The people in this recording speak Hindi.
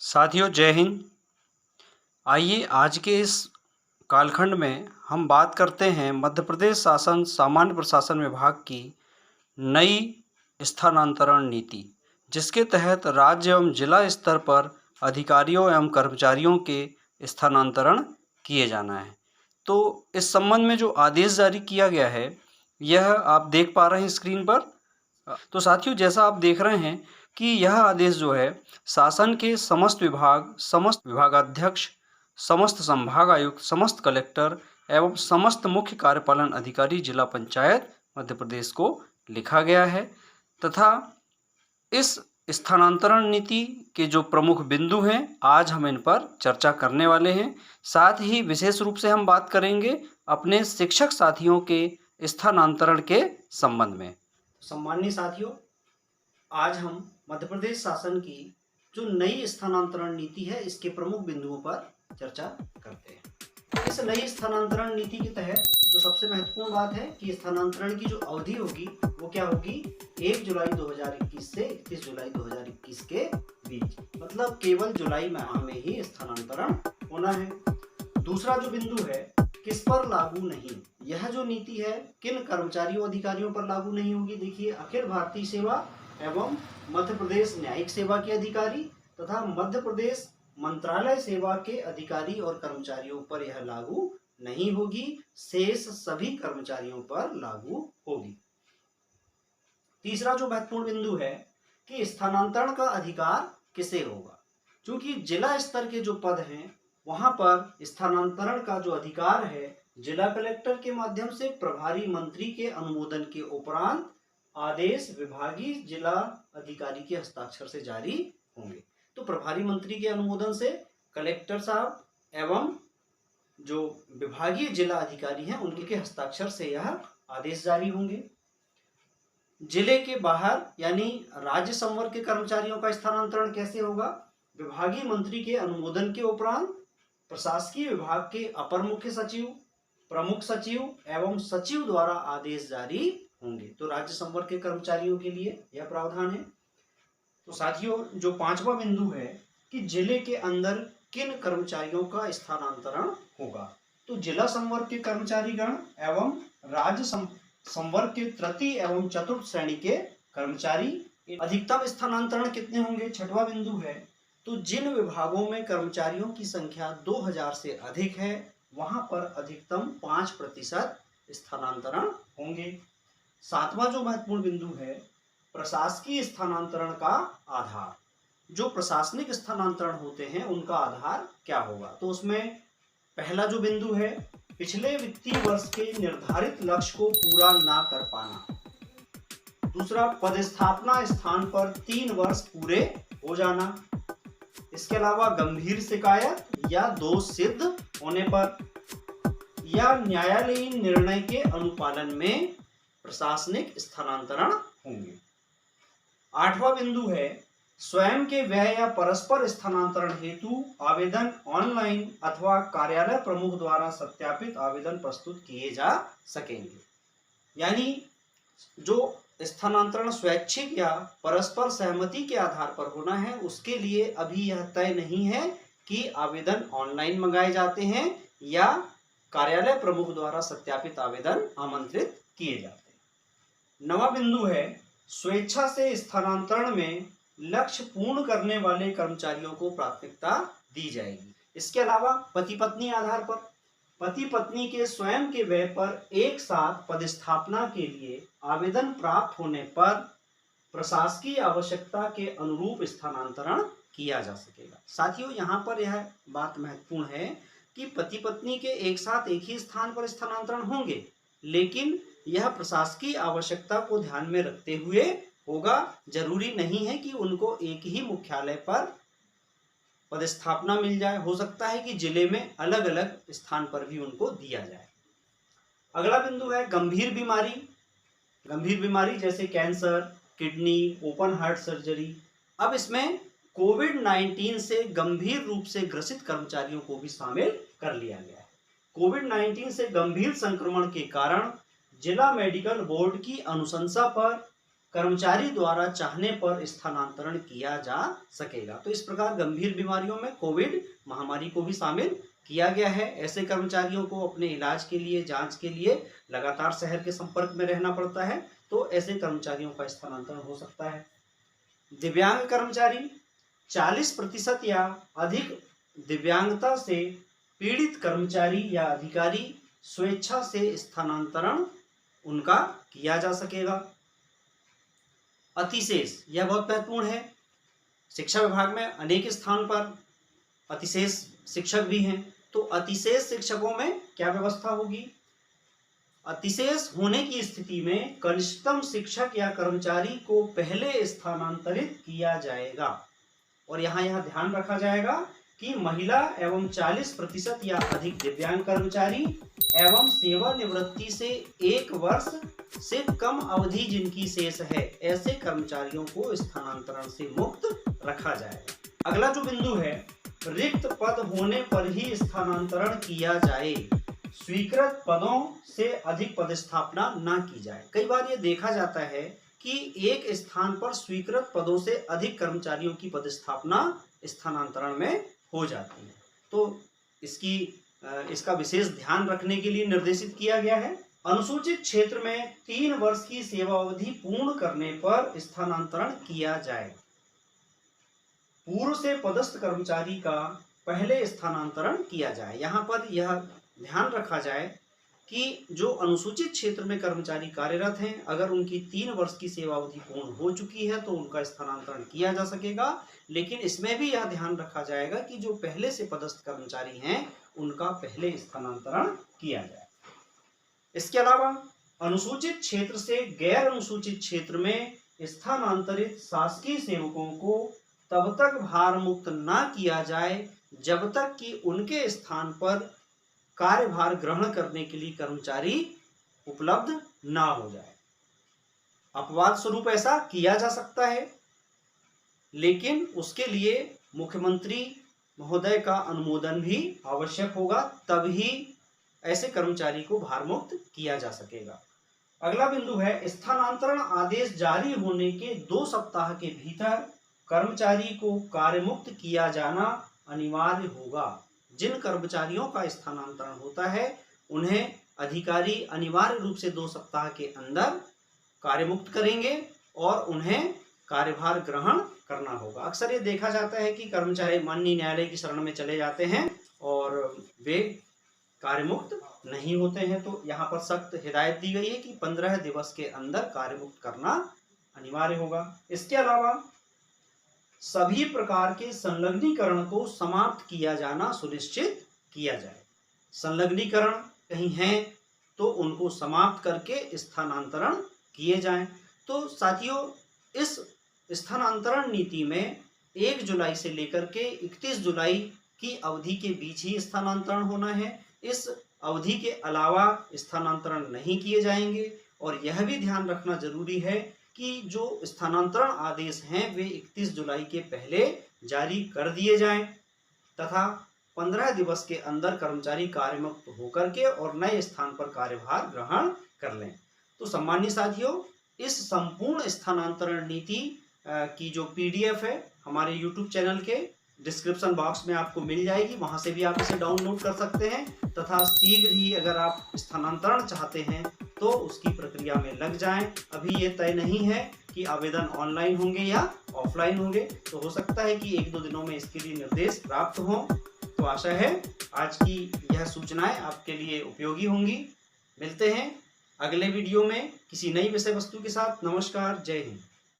साथियों जय हिंद। आइए आज के इस कालखंड में हम बात करते हैं मध्य प्रदेश शासन सामान्य प्रशासन विभाग की नई स्थानांतरण नीति, जिसके तहत राज्य एवं जिला स्तर पर अधिकारियों एवं कर्मचारियों के स्थानांतरण किए जाना है। तो इस संबंध में जो आदेश जारी किया गया है यह आप देख पा रहे हैं स्क्रीन पर। तो साथियों जैसा आप देख रहे हैं कि यह आदेश जो है शासन के समस्त विभाग, समस्त विभागाध्यक्ष, समस्त संभाग आयुक्त, समस्त कलेक्टर एवं समस्त मुख्य कार्यपालन अधिकारी जिला पंचायत मध्य प्रदेश को लिखा गया है तथा इस स्थानांतरण नीति के जो प्रमुख बिंदु हैं आज हम इन पर चर्चा करने वाले हैं। साथ ही विशेष रूप से हम बात करेंगे अपने शिक्षक साथियों के स्थानांतरण के संबंध में। सम्माननीय साथियों, आज हम मध्य प्रदेश शासन की जो नई स्थानांतरण नीति है इसके प्रमुख बिंदुओं पर चर्चा करते हैं। इस नई स्थानांतरण नीति के तहत जो सबसे महत्वपूर्ण बात है कि स्थानांतरण की जो अवधि होगी वो क्या होगी, 1 जुलाई 2021 से 31 जुलाई 2021 के बीच, मतलब केवल जुलाई माह में ही स्थानांतरण होना है। दूसरा जो बिंदु है, किस पर लागू नहीं, यह जो नीति है किन कर्मचारियों अधिकारियों पर लागू नहीं होगी। देखिए, अखिल भारतीय सेवा एवं मध्य प्रदेश न्यायिक सेवा के अधिकारी तथा मध्य प्रदेश मंत्रालय सेवा के अधिकारी और कर्मचारियों पर यह लागू नहीं होगी, शेष सभी कर्मचारियों पर लागू होगी। तीसरा जो महत्वपूर्ण बिंदु है कि स्थानांतरण का अधिकार किसे होगा। क्योंकि जिला स्तर के जो पद हैं वहां पर स्थानांतरण का जो अधिकार है जिला कलेक्टर के माध्यम से प्रभारी मंत्री के अनुमोदन के उपरांत आदेश विभागीय जिला अधिकारी के हस्ताक्षर से जारी होंगे। तो प्रभारी मंत्री के अनुमोदन से कलेक्टर साहब एवं जो विभागीय जिला अधिकारी हैं उनके हस्ताक्षर से यह आदेश जारी होंगे। जिले के बाहर यानी राज्य संवर्ग के कर्मचारियों का स्थानांतरण कैसे होगा, विभागीय मंत्री के अनुमोदन के उपरांत प्रशासकीय विभाग के अपर मुख्य सचिव, प्रमुख सचिव एवं सचिव द्वारा आदेश जारी होंगे। तो राज्य संवर्ग के कर्मचारियों के लिए यह प्रावधान है। तो साथियों जो पांचवा बिंदु है कि जिले के अंदर किन कर्मचारियों का स्थानांतरण होगा, तो जिला संवर्ग के कर्मचारीगण एवं राज्य संवर्ग के तृतीय एवं चतुर्थ श्रेणी के कर्मचारी। अधिकतम स्थानांतरण कितने होंगे, छठवां बिंदु है, तो जिन विभागों में कर्मचारियों की संख्या 2000 से अधिक है वहां पर अधिकतम 5% स्थानांतरण होंगे। सातवां जो महत्वपूर्ण बिंदु है, प्रशासकीय स्थानांतरण का आधार, जो प्रशासनिक स्थानांतरण होते हैं उनका आधार क्या होगा। तो उसमें पहला जो बिंदु है, पिछले वित्तीय वर्ष के निर्धारित लक्ष्य को पूरा ना कर पाना। दूसरा, पदस्थापना स्थान पर 3 वर्ष पूरे हो जाना। इसके अलावा गंभीर शिकायत या दोष सिद्ध होने पर या न्यायालयीन निर्णय के अनुपालन में प्रशासनिक स्थानांतरण होंगे। आठवां बिंदु है, स्वयं के व्यय या परस्पर स्थानांतरण हेतु आवेदन ऑनलाइन अथवा कार्यालय प्रमुख द्वारा सत्यापित आवेदन प्रस्तुत किए जा सकेंगे। यानी जो स्थानांतरण स्वैच्छिक या परस्पर सहमति के आधार पर होना है उसके लिए अभी यह तय नहीं है कि आवेदन ऑनलाइन मंगाए जाते हैं या कार्यालय प्रमुख द्वारा सत्यापित आवेदन आमंत्रित किए जाते हैं। नवा बिंदु है, स्वेच्छा से स्थानांतरण में लक्ष्य पूर्ण करने वाले कर्मचारियों को प्राथमिकता दी जाएगी। इसके अलावा पति पत्नी आधार पर पति पत्नी के स्वयं के व्यय पर एक साथ पदस्थापना के लिए आवेदन प्राप्त होने पर प्रशासकीय आवश्यकता के अनुरूप स्थानांतरण किया जा सकेगा। साथियों यहाँ पर यह बात महत्वपूर्ण है कि पति पत्नी के एक साथ एक ही स्थान पर स्थानांतरण होंगे, लेकिन यह प्रशासकीय आवश्यकता को ध्यान में रखते हुए होगा। जरूरी नहीं है कि उनको एक ही मुख्यालय पर पदस्थापना मिल जाए, हो सकता है कि जिले में अलग अलग स्थान पर भी उनको दिया जाए। अगला बिंदु है गंभीर बीमारी। गंभीर बीमारी जैसे cancer, kidney, open heart surgery. अब इसमें कोविड-19 से गंभीर रूप से ग्रसित कर्मचारियों को भी शामिल कर लिया गया है। कोविड-19 से गंभीर संक्रमण के कारण जिला मेडिकल बोर्ड की अनुशंसा पर कर्मचारी द्वारा चाहने पर स्थानांतरण किया जा सकेगा। तो इस प्रकार गंभीर बीमारियों में कोविड महामारी को भी शामिल किया गया है। ऐसे कर्मचारियों को अपने इलाज के लिए, जांच के लिए लगातार शहर के संपर्क में रहना पड़ता है, तो ऐसे कर्मचारियों का स्थानांतरण हो सकता है। दिव्यांग कर्मचारी, 40% या अधिक दिव्यांगता से पीड़ित कर्मचारी या अधिकारी स्वेच्छा से स्थानांतरण उनका किया जा सकेगा। अतिशेष, यह बहुत महत्वपूर्ण है। शिक्षा विभाग में अनेक स्थान पर अतिशेष शिक्षक भी हैं, तो अतिशेष शिक्षकों में क्या व्यवस्था होगी? अतिशेष होने की स्थिति में कनिष्ठतम शिक्षक या कर्मचारी को पहले स्थानांतरित किया जाएगा। और यहाँ यह ध्यान रखा जाएगा कि महिला एवं 40% या अधिक दिव्यांग कर्मचारी एवं सेवानिवृत्ति से 1 वर्ष से कम अवधि जिनकी शेष है, ऐसे कर्मचारियों को स्थानांतरण से मुक्त रखा जाएगा। अगला जो बिंदु है, रिक्त पद होने पर ही स्थानांतरण किया जाए, स्वीकृत पदों से अधिक पदस्थापना न की जाए। कई बार ये देखा जाता है कि एक स्थान पर स्वीकृत पदों से अधिक कर्मचारियों की पदस्थापना स्थानांतरण में हो जाती है, तो इसका विशेष ध्यान रखने के लिए निर्देशित किया गया है। अनुसूचित क्षेत्र में 3 वर्ष की सेवा अवधि पूर्ण करने पर स्थानांतरण किया जाए। पूर्व से पदस्थ कर्मचारी का पहले स्थानांतरण किया जाए। यहाँ पर यह ध्यान रखा जाए कि जो अनुसूचित क्षेत्र में कर्मचारी कार्यरत हैं, अगर उनकी 3 वर्ष की सेवा अवधि पूर्ण हो चुकी है तो उनका स्थानांतरण किया जा सकेगा, लेकिन इसमें भी यह ध्यान रखा जाएगा कि जो पहले से पदस्थ कर्मचारी हैं उनका पहले स्थानांतरण किया जाए। इसके अलावा अनुसूचित क्षेत्र से गैर अनुसूचित क्षेत्र में स्थानांतरित शासकीय सेवकों को तब तक भार मुक्त न किया जाए जब तक कि उनके स्थान पर कार्यभार ग्रहण करने के लिए कर्मचारी उपलब्ध ना हो जाए। अपवाद स्वरूप ऐसा किया जा सकता है, लेकिन उसके लिए मुख्यमंत्री महोदय का अनुमोदन भी आवश्यक होगा, तभी ऐसे कर्मचारी को भारमुक्त किया जा सकेगा। अगला बिंदु है, स्थानांतरण आदेश जारी होने के 2 सप्ताह के भीतर कर्मचारी को कार्यमुक्त किया जाना अनिवार्य होगा। जिन कर्मचारियों का स्थानांतरण होता है उन्हें अधिकारी अनिवार्य रूप से 2 सप्ताह के अंदर कार्यमुक्त करेंगे और उन्हें कार्यभार ग्रहण करना होगा। अक्सर ये देखा जाता है कि कर्मचारी माननीय न्यायालय की शरण में चले जाते हैं और वे कार्यमुक्त नहीं होते हैं, तो यहाँ पर सख्त हिदायत दी गई है कि 15 दिवस के अंदर कार्यमुक्त करना अनिवार्य होगा। इसके अलावा सभी प्रकार के संलग्नीकरण को समाप्त किया जाना सुनिश्चित किया जाए। संलग्नीकरण कहीं हैं तो उनको समाप्त करके स्थानांतरण किए जाएं। तो साथियों, इस स्थानांतरण नीति में 1 जुलाई से लेकर के 31 जुलाई की अवधि के बीच ही स्थानांतरण होना है। इस अवधि के अलावा स्थानांतरण नहीं किए जाएंगे। और यह भी ध्यान रखना जरूरी है कि जो स्थानांतरण आदेश हैं वे 31 जुलाई के पहले जारी कर दिए जाएं तथा 15 दिवस के अंदर कर्मचारी कार्यमुक्त होकर के और नए स्थान पर कार्यभार ग्रहण कर लें। तो सम्मानित साथियों, इस संपूर्ण स्थानांतरण नीति की जो PDF है हमारे YouTube चैनल के डिस्क्रिप्शन बॉक्स में आपको मिल जाएगी, वहां से भी आप इसे डाउनलोड कर सकते हैं तथा शीघ्र ही अगर आप स्थानांतरण चाहते हैं तो उसकी प्रक्रिया में लग जाएं। अभी ये तय नहीं है कि आवेदन ऑनलाइन होंगे या ऑफलाइन होंगे, तो हो सकता है कि 1-2 दिनों में इसके लिए निर्देश प्राप्त हों। तो आशा है आज की यह सूचनाएं आपके लिए उपयोगी होंगी। मिलते हैं अगले वीडियो में किसी नई विषय वस्तु के साथ। नमस्कार, जय हिंद।